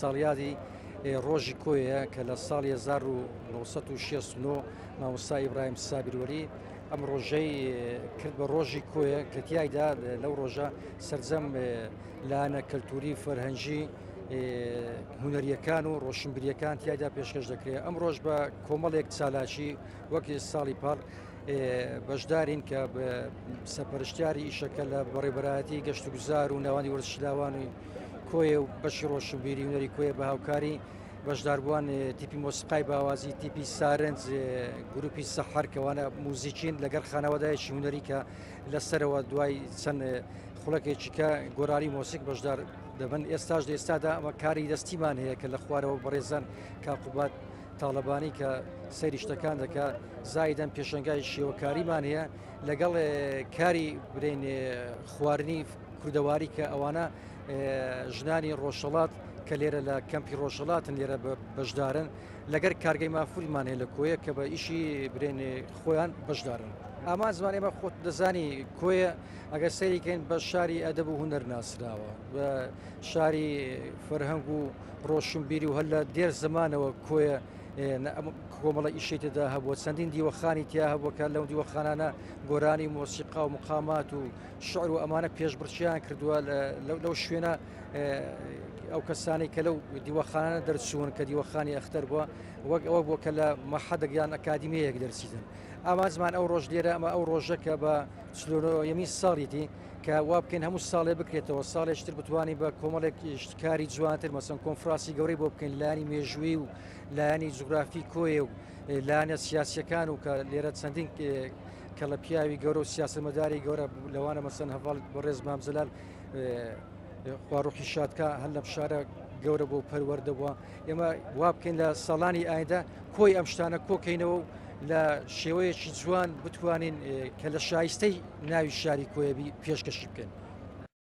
ساڵیادی ڕۆژی کۆیە کە لە ساڵی 1969 مامۆستا ئیبراهیم سابیروەری ئەم ڕۆژەی کرد بە ڕۆژی کۆیە کە تیایدا لەو ڕۆژە سەرجەم لایەنە کەلتوری فەرهەنگی هونەریەکان و ڕۆشنبیریەکان تیایدا پێشکەش دەکرێت. ئەم ڕۆژ بە کۆمەڵێک چالاکی وەک ساڵی پاڵ بەشدارین کە سەرپەرشتیاری ئیشەکە لە بەڕێبەرایەتی گەشت و گوزار و ناوانی وەرزشلاوانی کۆیە و بەشی ڕۆشنبیری هونەری کۆیە بە هاوکاری بەشداربووان تیپی مۆسیقای باوازی، تیپی سارنج، گروپی سەحەر کەوانە موزیکین لەگەڵ خانەوادایەکی هونەری کە لەسەرەوە دوای چەند خوڵەکێکی کە گۆرانی مۆسیق بەشدار دەبن. ئێستادا ئەمە کاری دەستیمان هەیە کە لە خوارەوە بەڕێزان کاقوبات تاڵەبانی کە سەیری شتەکان دەکات زایدەن پێشەنگای شێوەکاریمان هەیە لەگەڵ کاری برین خواردنی کوردەواری کە ئەوانە ژنانی ڕۆژهەڵات کە لێرە لە کەمپی ڕۆژهەڵاتن لێرە بەشدارن لەگەر کارگەی مافوریمان هەیە لە کۆیە کە بە ئیشی برێن خۆیان بەشدارن. ئامان زمان ئێمە خۆت دەزانی کۆیە ئەگەر سەیریکەین بە شاری ئەدەب و هونەر ناسراوە، بە شاری فەرهەنگ و ڕۆشنبیری و هەر لە دێر زمانەوە کۆیە کۆمەڵە ئیشێتدا هەبووە، چەندین دیوەخانی تیا هەبووە کە لەو دیوەخانانە گۆرانی مۆسیقا و مقامات و شعر و ئەمانە پێشبڕچیان کردووە لەو شوێنە ئەو کەسانی کە لەو دیوەخانانە دەرچوون کە دیوەخانی ئەختەر بووە وەک ئەوە بووە کە لە مەحەدەگیان ئەکادیمیەیەک دەرچیدن. ئامان زمان ئەو ڕۆژ لێرە ئەمە ئەو ڕۆژە کە بە یەمی ساڵیتی کە وا بکەین هەموو ساڵێ بکرێتەوە، ساڵێشتر بتوانین بە کۆمەڵێک کاری جوانتر مەسەن کۆنفراسی گەورەی بۆ بکەین لایانی مێژووی و لایانی جوگرافی کۆیە و لایەنە سیاسیەکان و کە لێرە چەندین کە لە پیاوی گەورە و سیاسەتمەداری گەورە لەوانە مەسەن هەڤاڵ بەڕێز مامزەلال خواڕوخی شادکە هەر لەم شارە گەورە بۆ پەروەردەبووە. ئێمە وا بکەین لە ساڵانی ئایندا کۆی ئەم شتانە کۆکەینەوە و لە شێوەیەکی جوان بتوانین کە لە شایستەی ناوی شاری کۆیەبی پێشکەشی بکەین.